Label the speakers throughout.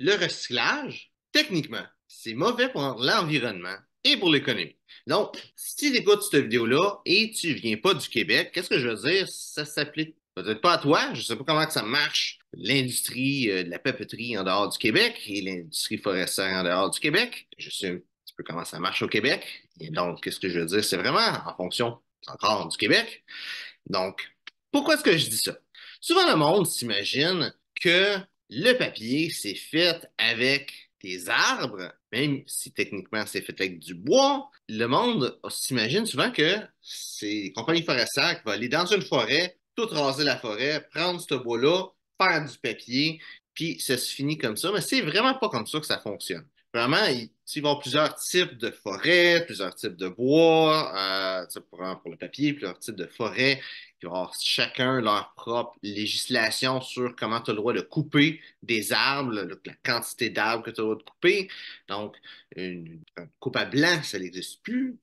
Speaker 1: le recyclage, techniquement, c'est mauvais pour l'environnement et pour l'économie. Donc, si tu écoutes cette vidéo-là et tu viens pas du Québec, qu'est-ce que je veux dire? Ça s'applique peut-être pas à toi. Je sais pas comment que ça marche, l'industrie de la papeterie en dehors du Québec et l'industrie forestière en dehors du Québec. Je sais un petit peu comment ça marche au Québec. Et donc, qu'est-ce que je veux dire? C'est vraiment en fonction encore du Québec. Donc, pourquoi est-ce que je dis ça? Souvent, le monde s'imagine que le papier, c'est fait avec des arbres, même si techniquement c'est fait avec du bois. Le monde s'imagine souvent que c'est les compagnies forestières qui vont aller dans une forêt, tout raser la forêt, prendre ce bois-là, faire du papier, puis ça se finit comme ça. Mais c'est vraiment pas comme ça que ça fonctionne. Vraiment, il va y avoir plusieurs types de forêts, plusieurs types de bois, pour le papier, plusieurs types de forêts qui vont avoir chacun leur propre législation sur comment tu as le droit de couper des arbres, la quantité d'arbres que tu as le droit de couper. Donc, une coupe à blanc, ça n'existe plus,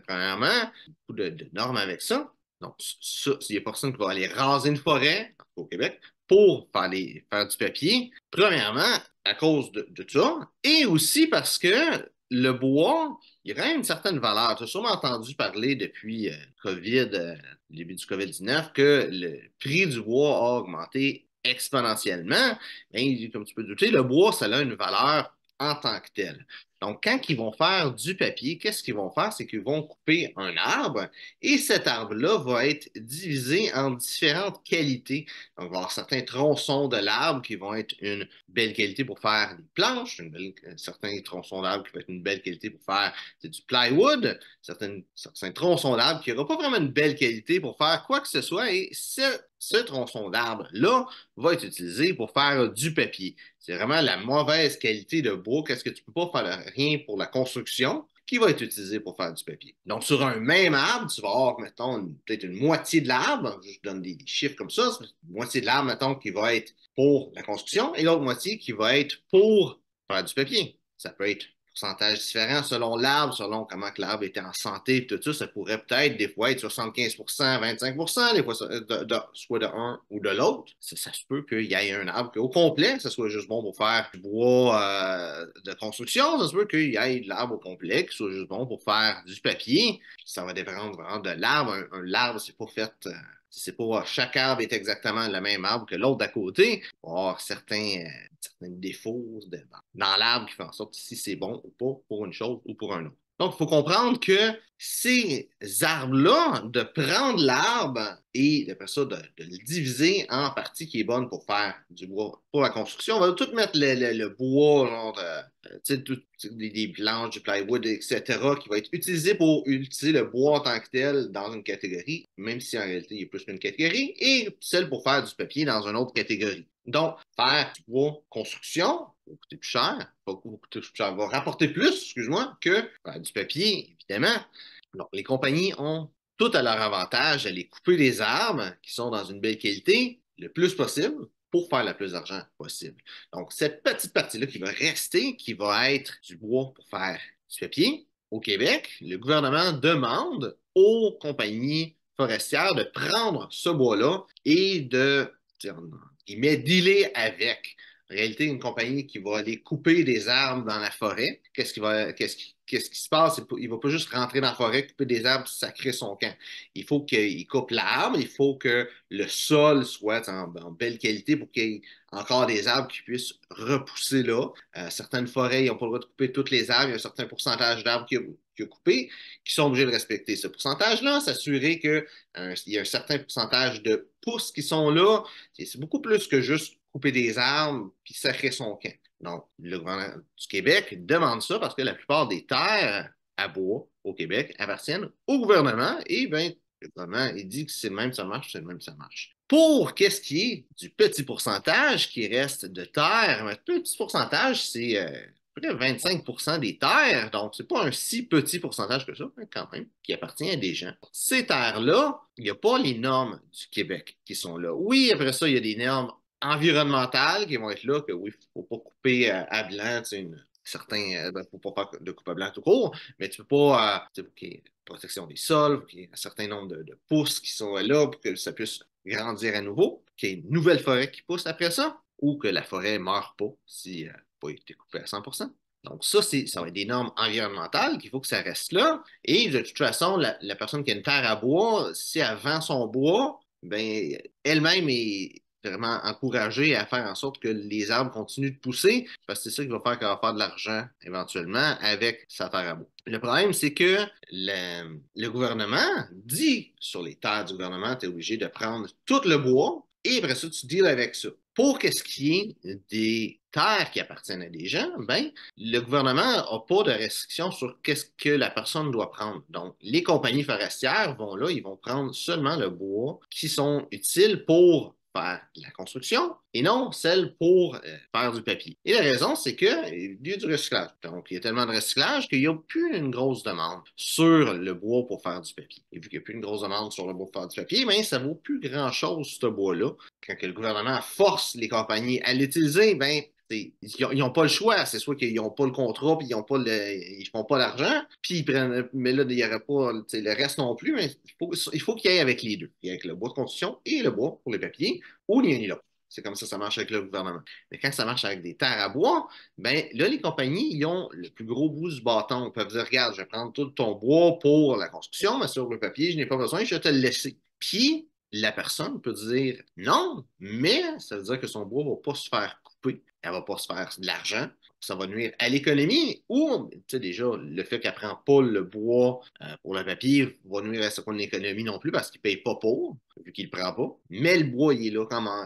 Speaker 1: premièrement. Beaucoup de normes avec ça. Donc, ça, il n'y a personne qui va aller raser une forêt au Québec pour faire du papier. Premièrement, à cause de ça, et aussi parce que le bois, il y a quand même une certaine valeur. Tu as sûrement entendu parler depuis COVID, le début du COVID-19, que le prix du bois a augmenté exponentiellement. Et, comme tu peux te douter, le bois, ça a une valeur en tant que telle. Donc, quand ils vont faire du papier, qu'est-ce qu'ils vont faire? C'est qu'ils vont couper un arbre et cet arbre-là va être divisé en différentes qualités. Donc, il va y avoir certains tronçons de l'arbre qui vont être une belle qualité pour faire des planches, certains tronçons d'arbres qui vont être une belle qualité pour faire du plywood, certains tronçons d'arbres qui n'auront pas vraiment une belle qualité pour faire quoi que ce soit. Et ce tronçon d'arbre-là va être utilisé pour faire du papier. C'est vraiment la mauvaise qualité de bois. Qu'est-ce que tu ne peux pas faire rien pour la construction qui va être utilisé pour faire du papier. Donc, sur un même arbre, tu vas avoir, mettons, peut-être une moitié de l'arbre. Je donne des chiffres comme ça. Une moitié de l'arbre, mettons, qui va être pour la construction et l'autre moitié qui va être pour faire du papier. Ça peut être pourcentage différent selon l'arbre, selon comment que l'arbre était en santé, et tout ça, ça pourrait peut-être des fois être 75%, 25%, des fois soit de un ou de l'autre. Ça se peut qu'il y ait un arbre au complet, ça soit juste bon pour faire du bois de construction, ça se peut qu'il y ait de l'arbre au complet qui soit juste bon pour faire du papier. Ça va dépendre vraiment de l'arbre. L'arbre, c'est pas fait. C'est pas chaque arbre est exactement le même arbre que l'autre d'à côté. Il va y avoir certains défauts dans l'arbre qui font en sorte si c'est bon ou pas pour une chose ou pour un autre. Donc, il faut comprendre que ces arbres-là, de prendre l'arbre et après ça, de le diviser en parties qui est bonne pour faire du bois pour la construction, on va tout mettre le bois, genre, des planches, du plywood, etc., qui va être utilisé pour utiliser le bois en tant que tel dans une catégorie, même si en réalité il y a plus qu'une catégorie, et celle pour faire du papier dans une autre catégorie. Donc, faire du bois construction va coûter plus cher, va rapporter plus, excuse-moi, que faire du papier, évidemment. Donc, les compagnies ont tout à leur avantage d'aller couper les arbres qui sont dans une belle qualité le plus possible pour faire le plus d'argent possible. Donc, cette petite partie-là qui va rester, qui va être du bois pour faire du papier, au Québec, le gouvernement demande aux compagnies forestières de prendre ce bois-là et il met dealer avec. En réalité, une compagnie qui va aller couper des arbres dans la forêt, qu'est-ce qui se passe? Il ne va pas juste rentrer dans la forêt, couper des arbres, sacrer son camp. Il faut qu'il coupe l'arbre, il faut que le sol soit en belle qualité pour qu'il y ait encore des arbres qui puissent repousser là. Certaines forêts, ils n'ont pas le droit de couper tous les arbres, il y a un certain pourcentage d'arbres qui a coupé, qui sont obligés de respecter ce pourcentage-là, s'assurer qu'il y a un certain pourcentage de pousses qui sont là. C'est beaucoup plus que juste couper des arbres puis sacrer son camp. Donc, le gouvernement du Québec demande ça parce que la plupart des terres à bois au Québec appartiennent au gouvernement et bien, le gouvernement, il dit que c'est le même, ça marche, c'est le même, ça marche. Pour qu'est-ce qui est du petit pourcentage qui reste de terre, un petit pourcentage, c'est près de 25% des terres, donc c'est pas un si petit pourcentage que ça, hein, quand même, qui appartient à des gens. Ces terres-là, il n'y a pas les normes du Québec qui sont là. Oui, après ça, il y a des normes environnementales qui vont être là, que oui, il ne faut pas couper à blanc, tu sais, faut pas faire de coupe à blanc tout court, mais tu peux pas, OK, protection des sols, il y a un certain nombre de pousses qui sont là pour que ça puisse grandir à nouveau, qu'il y ait une nouvelle forêt qui pousse après ça, ou que la forêt ne meure pas si pas été coupé à 100%. Donc, ça va être des normes environnementales qu'il faut que ça reste là. Et de toute façon, la personne qui a une terre à bois, si elle vend son bois, ben, elle-même est vraiment encouragée à faire en sorte que les arbres continuent de pousser, parce que c'est ça qui va faire qu'elle va faire de l'argent éventuellement avec sa terre à bois. Le problème, c'est que le gouvernement dit sur les terres du gouvernement, tu es obligé de prendre tout le bois et après ça, tu deals avec ça. Pour qu'est-ce qui est des terres qui appartiennent à des gens, ben, le gouvernement n'a pas de restrictions sur qu'est-ce que la personne doit prendre. Donc, les compagnies forestières vont là, ils vont prendre seulement le bois qui sont utiles pour faire de la construction et non celle pour faire du papier. Et la raison, c'est qu'il y a du recyclage. Donc, il y a tellement de recyclage qu'il n'y a plus une grosse demande sur le bois pour faire du papier. Et vu qu'il n'y a plus une grosse demande sur le bois pour faire du papier, ben, ça ne vaut plus grand-chose, ce bois-là. Quand le gouvernement force les compagnies à l'utiliser, ben, ils n'ont pas le choix. C'est soit qu'ils n'ont pas le contrat, puis ils ne font pas l'argent, puis ils prennent. Mais là, il n'y aurait pas le reste non plus. Mais il faut qu'il y ait avec les deux. Il y ait avec le bois de construction et le bois pour les papiers, ou ni l'un ni l'autre. C'est comme ça marche avec le gouvernement. Mais quand ça marche avec des terres à bois, ben là, les compagnies, ils ont le plus gros bout du bâton. Ils peuvent dire, regarde, je vais prendre tout ton bois pour la construction, mais sur le papier, je n'ai pas besoin, je vais te le laisser. Puis, la personne peut dire non, mais ça veut dire que son bois ne va pas se faire couper, elle ne va pas se faire de l'argent, ça va nuire à l'économie ou, tu sais, déjà, le fait qu'elle ne prend pas le bois pour le papier va nuire à son économie non plus parce qu'il ne paye pas pour, vu qu'il ne le prend pas. Mais le bois, il est là,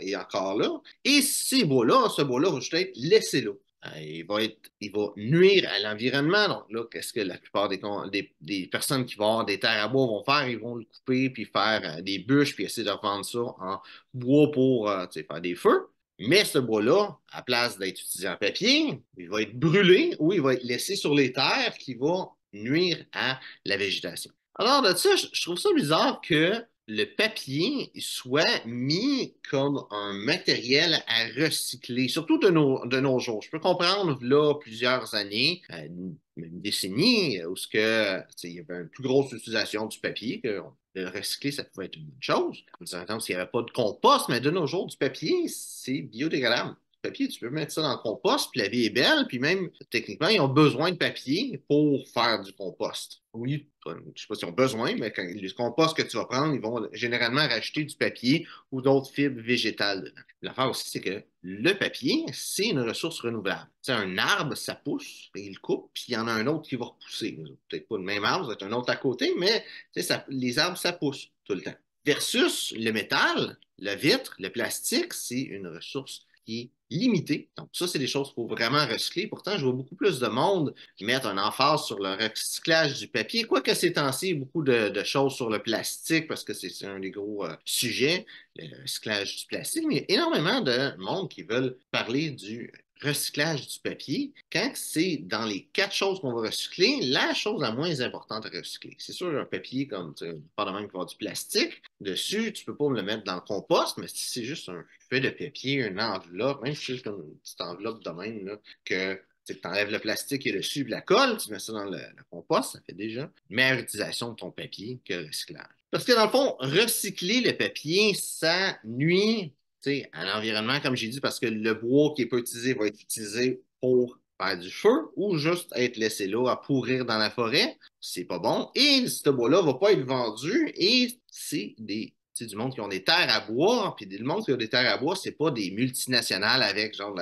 Speaker 1: il est encore là. Et ce bois-là va juste être laissé là. Il va nuire à l'environnement. Donc là, qu'est-ce que la plupart des personnes qui vont avoir des terres à bois vont faire? Ils vont le couper, puis faire des bûches, puis essayer de revendre ça en bois pour faire des feux. Mais ce bois-là, à place d'être utilisé en papier, il va être brûlé ou il va être laissé sur les terres qui va nuire à la végétation. Alors, de ça, je trouve ça bizarre que le papier soit mis comme un matériel à recycler, surtout de nos jours. Je peux comprendre, là, plusieurs années, une décennie, où il y avait une plus grosse utilisation du papier, que le recycler, ça pouvait être une bonne chose. Par exemple, s'il n'y avait pas de compost, mais de nos jours, du papier, c'est biodégradable. Papier, tu peux mettre ça dans le compost, puis la vie est belle, puis même, techniquement, ils ont besoin de papier pour faire du compost. Oui, je ne sais pas s'ils ont besoin, mais quand le compost que tu vas prendre, ils vont généralement racheter du papier ou d'autres fibres végétales dedans. L'affaire aussi, c'est que le papier, c'est une ressource renouvelable. Tu sais, un arbre, ça pousse, et il coupe, puis il y en a un autre qui va repousser. Peut-être pas le même arbre, ça va être un autre à côté, mais tu sais, les arbres, ça pousse tout le temps. Versus le métal, le vitre, le plastique, c'est une ressource qui est limitée. Donc, ça, c'est des choses qu'il faut vraiment recycler. Pourtant, je vois beaucoup plus de monde mettre un emphase sur le recyclage du papier, quoique ces temps-ci, beaucoup de choses sur le plastique, parce que c'est un des gros sujets, le recyclage du plastique, mais il y a énormément de monde qui veulent parler du recyclage du papier, quand c'est dans les quatre choses qu'on va recycler, la chose la moins importante à recycler. C'est sûr, un papier comme, pas de même qu'il va avoir du plastique, dessus, tu peux pas me le mettre dans le compost, mais si c'est juste un feuille de papier, une enveloppe, même si c'est comme une petite enveloppe de même, là, que tu enlèves le plastique et le dessus, la colle, tu mets ça dans le compost, ça fait déjà une meilleure utilisation de ton papier que le recyclage. Parce que dans le fond, recycler le papier, ça nuit à l'environnement, comme j'ai dit, parce que le bois qui n'est pas utilisé va être utilisé pour faire du feu ou juste être laissé là à pourrir dans la forêt. C'est pas bon. Et ce bois-là ne va pas être vendu et c'est du monde qui ont des terres à bois. Puis le monde qui a des terres à bois, c'est pas des multinationales avec genre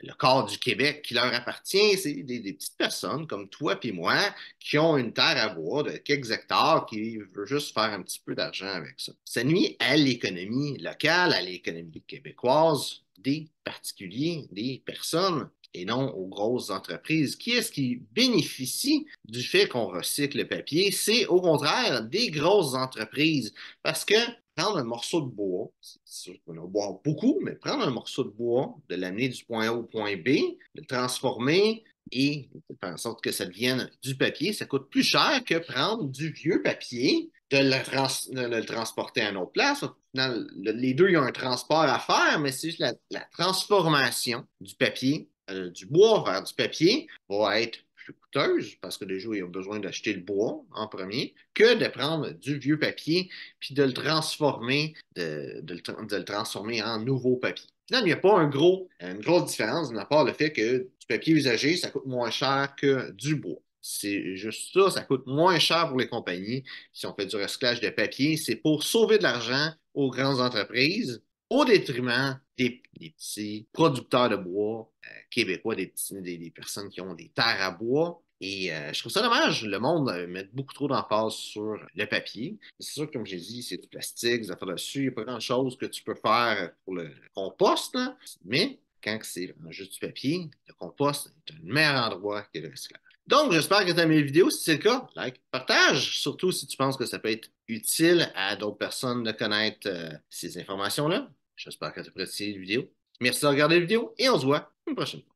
Speaker 1: le corps du Québec qui leur appartient. C'est des petites personnes comme toi et moi qui ont une terre à bois de quelques hectares qui veulent juste faire un petit peu d'argent avec ça. Ça nuit à l'économie locale, à l'économie québécoise, des particuliers, des personnes et non aux grosses entreprises. Qui est-ce qui bénéficie du fait qu'on recycle le papier? C'est au contraire des grosses entreprises. Parce que prendre un morceau de bois, c'est sûr qu'on va en boire beaucoup, mais prendre un morceau de bois, de l'amener du point A au point B, le transformer et faire en sorte que ça devienne du papier, ça coûte plus cher que prendre du vieux papier, de le transporter à une autre place. Au final, les deux, il y a un transport à faire, mais c'est juste la transformation du papier, du bois vers du papier, va être plus coûteuse, parce que déjà, ils ont besoin d'acheter le bois en premier, que de prendre du vieux papier puis de le transformer, de le transformer en nouveau papier. Finalement, il n'y a pas une grosse différence, à part le fait que du papier usagé, ça coûte moins cher que du bois. C'est juste ça, ça coûte moins cher pour les compagnies. Si on fait du recyclage de papier, c'est pour sauver de l'argent aux grandes entreprises au détriment des petits producteurs de bois québécois, des personnes qui ont des terres à bois. Et je trouve ça dommage. Le monde met beaucoup trop d'emphase sur le papier. C'est sûr que, comme j'ai dit, c'est du plastique, des affaires dessus. Il n'y a pas grand-chose que tu peux faire pour le compost, là. Mais quand c'est vraiment juste du papier, le compost est un meilleur endroit que le recyclage. Donc, j'espère que tu as aimé la vidéo. Si c'est le cas, like, partage, surtout si tu penses que ça peut être utile à d'autres personnes de connaître ces informations-là. J'espère que tu as apprécié la vidéo. Merci de regarder la vidéo et on se voit une prochaine fois.